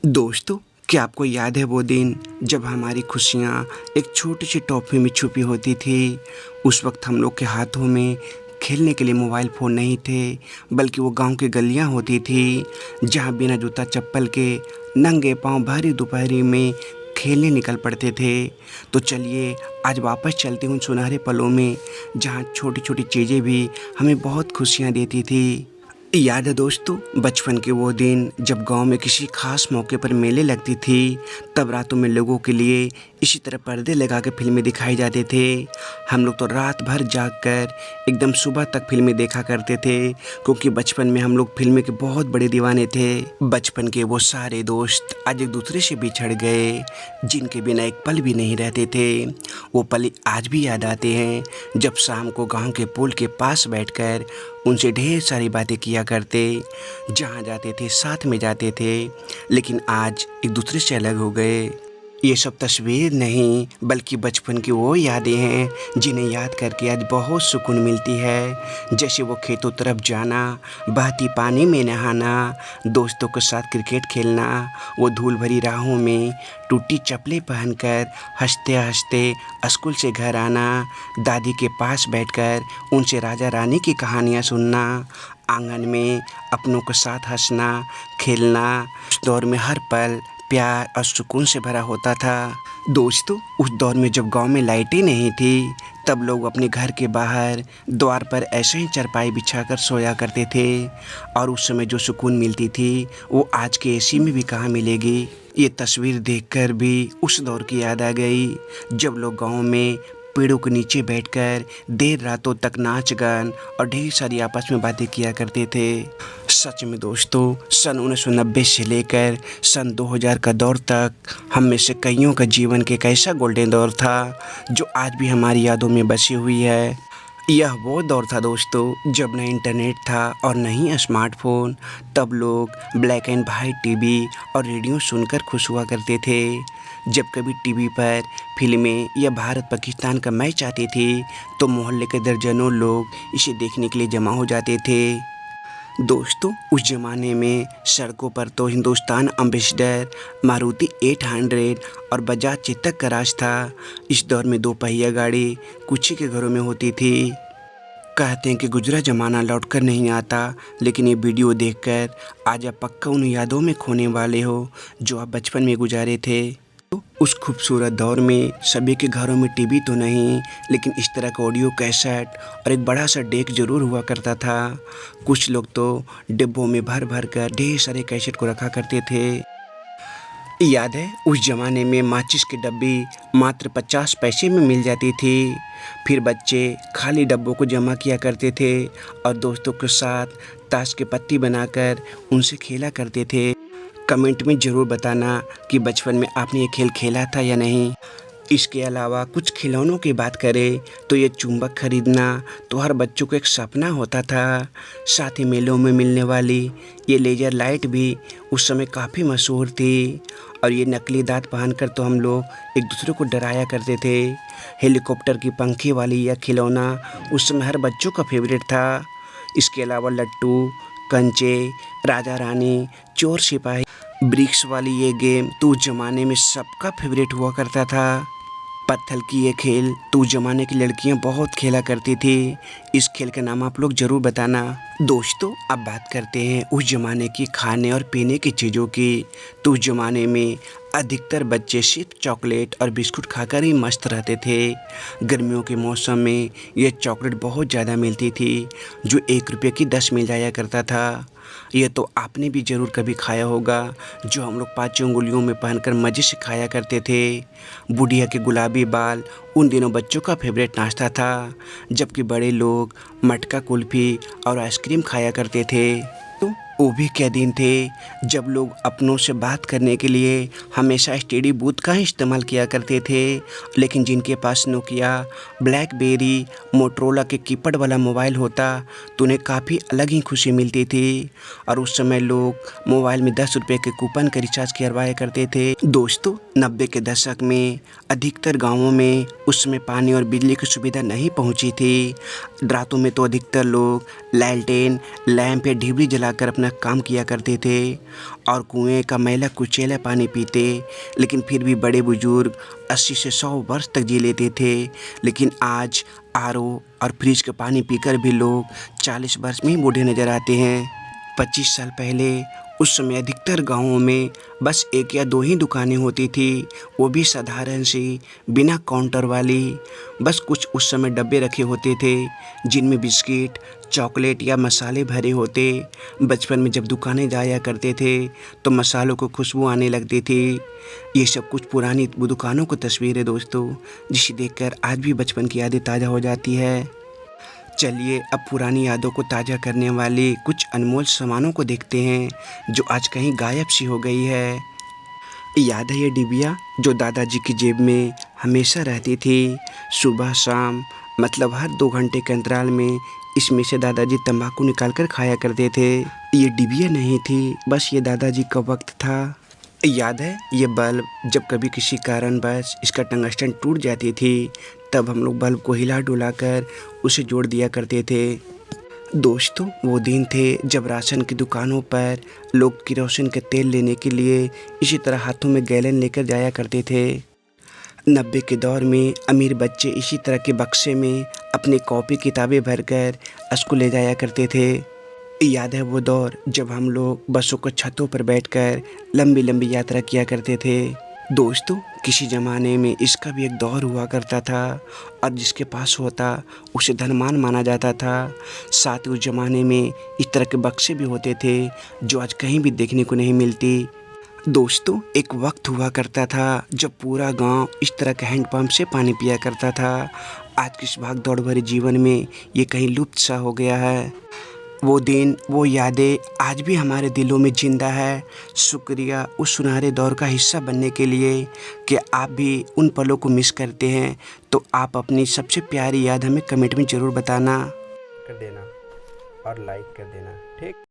दोस्तों, क्या आपको याद है वो दिन जब हमारी खुशियाँ एक छोटी सी टॉफ़ी में छुपी होती थी। उस वक्त हम लोग के हाथों में खेलने के लिए मोबाइल फ़ोन नहीं थे, बल्कि वो गांव की गलियां होती थी जहां बिना जूता चप्पल के नंगे पांव भरी दोपहरी में खेलने निकल पड़ते थे। तो चलिए आज वापस चलते हैं उन सुनहरे पलों में जहां छोटी छोटी चीज़ें भी हमें बहुत खुशियां देती थी। याद है दोस्तों, बचपन के वो दिन जब गांव में किसी खास मौके पर मेले लगती थी, तब रातों में लोगों के लिए इसी तरह पर्दे लगा के फिल्में दिखाई जाते थे। हम लोग तो रात भर जाग कर एकदम सुबह तक फिल्में देखा करते थे, क्योंकि बचपन में हम लोग फिल्में के बहुत बड़े दीवाने थे। बचपन के वो सारे दोस्त आज एक दूसरे से बिछड़ गए, जिनके बिना एक पल भी नहीं रहते थे। वो पल आज भी याद आते हैं जब शाम को गाँव के पुल के पास बैठकर उनसे ढेर सारी बातें किया करते। जहाँ जाते थे साथ में जाते थे, लेकिन आज एक दूसरे से अलग हो गए। ये सब तस्वीर नहीं, बल्कि बचपन की वो यादें हैं जिन्हें याद करके आज बहुत सुकून मिलती है। जैसे वो खेतों तरफ जाना, बहती पानी में नहाना, दोस्तों के साथ क्रिकेट खेलना, वो धूल भरी राहों में टूटी चप्पलें पहनकर हंसते हंसते स्कूल से घर आना, दादी के पास बैठकर उनसे राजा रानी की कहानियाँ सुनना, आंगन में अपनों के साथ हंसना खेलना। उस दौर में हर पल प्यार और सुकून से भरा होता था। दोस्तों, उस दौर में जब गांव में लाइटें नहीं थी, तब लोग अपने घर के बाहर द्वार पर ऐसे ही चारपाई बिछाकर सोया करते थे, और उस समय जो सुकून मिलती थी वो आज के एसी में भी कहाँ मिलेगी। ये तस्वीर देखकर भी उस दौर की याद आ गई जब लोग गांव में पेड़ों के नीचे बैठकर देर रातों तक नाच गान और ढेर सारी आपस में बातें किया करते थे। सच में दोस्तों, सन 1990 से लेकर सन 2000 का दौर तक हम में से कईयों का जीवन के एक ऐसा गोल्डन दौर था जो आज भी हमारी यादों में बसी हुई है। यह वो दौर था दोस्तों जब न इंटरनेट था और न ही स्मार्टफोन। तब लोग ब्लैक एंड वाइट टीवी और रेडियो सुनकर खुश हुआ करते थे। जब कभी टीवी पर फिल्में या भारत पाकिस्तान का मैच आती थी, तो मोहल्ले के दर्जनों लोग इसे देखने के लिए जमा हो जाते थे। दोस्तों, उस ज़माने में सड़कों पर तो हिंदुस्तान एम्बेसडर, मारुति 800 और बजाज चेतक का राज था। इस दौर में दो पहिया गाड़ी कुछ ही के घरों में होती थी। कहते हैं कि गुजरा ज़माना लौट कर नहीं आता, लेकिन ये वीडियो देखकर आज आप पक्का उन यादों में खोने वाले हो जो आप बचपन में गुजारे थे। उस खूबसूरत दौर में सभी के घरों में टीवी तो नहीं, लेकिन इस तरह का ऑडियो कैसेट और एक बड़ा सा डेक ज़रूर हुआ करता था। कुछ लोग तो डिब्बों में भर भर कर ढेर सारे कैसेट को रखा करते थे। याद है, उस ज़माने में माचिस की डब्बी मात्र 50 पैसे में मिल जाती थी। फिर बच्चे खाली डब्बों को जमा किया करते थे और दोस्तों के साथ ताश के पत्ती बनाकर उनसे खेला करते थे। कमेंट में ज़रूर बताना कि बचपन में आपने ये खेल खेला था या नहीं। इसके अलावा कुछ खिलौनों की बात करें तो ये चुंबक खरीदना तो हर बच्चों को एक सपना होता था। साथ ही मेलों में मिलने वाली ये लेज़र लाइट भी उस समय काफ़ी मशहूर थी, और ये नकली दांत पहनकर तो हम लोग एक दूसरे को डराया करते थे। हेलीकॉप्टर की पंखे वाली यह खिलौना उस समय हर बच्चों का फेवरेट था। इसके अलावा लट्टू, कंचे, राजा रानी, चोर सिपाही, ब्रिक्स वाली ये गेम तो उस ज़माने में सबका फेवरेट हुआ करता था। पत्थर की ये खेल तो उस ज़माने की लड़कियां बहुत खेला करती थी। इस खेल का नाम आप लोग ज़रूर बताना। दोस्तों, अब बात करते हैं उस ज़माने की खाने और पीने की चीज़ों की। तो उस ज़माने में अधिकतर बच्चे सिर्फ चॉकलेट और बिस्कुट खाकर ही मस्त रहते थे। गर्मियों के मौसम में ये चॉकलेट बहुत ज़्यादा मिलती थी, जो 1 रुपये की 10 मिल जाया करता था। ये तो आपने भी ज़रूर कभी खाया होगा, जो हम लोग 5 उंगलियों में पहनकर मज़े से खाया करते थे। बुढ़िया के गुलाबी बाल उन दिनों बच्चों का फेवरेट नाश्ता था, जबकि बड़े लोग मटका कुल्फ़ी और आइसक्रीम खाया करते थे। तो वो भी क्या दिन थे जब लोग अपनों से बात करने के लिए हमेशा एसटीडी बूथ का ही इस्तेमाल किया करते थे, लेकिन जिनके पास नोकिया, ब्लैकबेरी, मोटरोला के कीपैड वाला मोबाइल होता तो उन्हें काफ़ी अलग ही खुशी मिलती थी। और उस समय लोग मोबाइल में 10 रुपये के कूपन का रिचार्ज करवाया करते थे। दोस्तों, 90 के दशक में अधिकतर गाँवों में उस समय पानी और बिजली की सुविधा नहीं पहुँची थी। रातों में तो अधिकतर लोग लालटेन, लैंप या डिबरी जलाकर अपना अपना काम किया करते थे और कुएं का मैला कुचैला पानी पीते, लेकिन फिर भी बड़े बुजुर्ग 80 से 100 वर्ष तक जी लेते थे। लेकिन आज आरओ और फ्रिज का पानी पीकर भी लोग 40 वर्ष में ही बूढ़े नज़र आते हैं। 25 साल पहले उस समय अधिकतर गाँवों में बस 1 या 2 ही दुकानें होती थी, वो भी साधारण सी बिना काउंटर वाली। बस कुछ उस समय डब्बे रखे होते थे जिनमें बिस्किट, चॉकलेट या मसाले भरे होते। बचपन में जब दुकानें जाया करते थे तो मसालों को खुशबू आने लगती थी। ये सब कुछ पुरानी दुकानों की तस्वीर है दोस्तों, जिसे देखकर आज भी बचपन की यादें ताज़ा हो जाती है। चलिए अब पुरानी यादों को ताज़ा करने वाले कुछ अनमोल सामानों को देखते हैं जो आज कहीं गायब सी हो गई है। याद है ये डिबिया जो दादाजी की जेब में हमेशा रहती थी? सुबह शाम मतलब हर 2 घंटे के अंतराल में इसमें से दादाजी तंबाकू निकाल कर खाया करते थे। ये डिबिया नहीं थी, बस ये दादाजी का वक्त था। याद है ये बल्ब जब कभी किसी कारणवश इसका टंगस्टन टूट जाती थी, तब हम लोग बल्ब को हिला डुला कर उसे जोड़ दिया करते थे। दोस्तों वो दिन थे जब राशन की दुकानों पर लोग किरोसिन के तेल लेने के लिए इसी तरह हाथों में गैलन लेकर जाया करते थे। 90 के दौर में अमीर बच्चे इसी तरह के बक्से में अपनी कॉपी किताबें भरकर स्कूल ले जाया करते थे। याद है वो दौर जब हम लोग बसों को छतों पर बैठकर लंबी लंबी यात्रा किया करते थे। दोस्तों किसी ज़माने में इसका भी एक दौर हुआ करता था और जिसके पास होता उसे धनवान माना जाता था। साथ ही उस ज़माने में इस तरह के बक्से भी होते थे जो आज कहीं भी देखने को नहीं मिलती। दोस्तों एक वक्त हुआ करता था जब पूरा गांव इस तरह के हैंडपंप से पानी पिया करता था। आज की इस भाग दौड़ भरे जीवन में ये कहीं लुप्त सा हो गया है। वो दिन वो यादें आज भी हमारे दिलों में ज़िंदा है। शुक्रिया उस सुनहरे दौर का हिस्सा बनने के लिए। कि आप भी उन पलों को मिस करते हैं तो आप अपनी सबसे प्यारी याद हमें कमेंट में ज़रूर बताना। कर देना और लाइक कर देना, ठीक।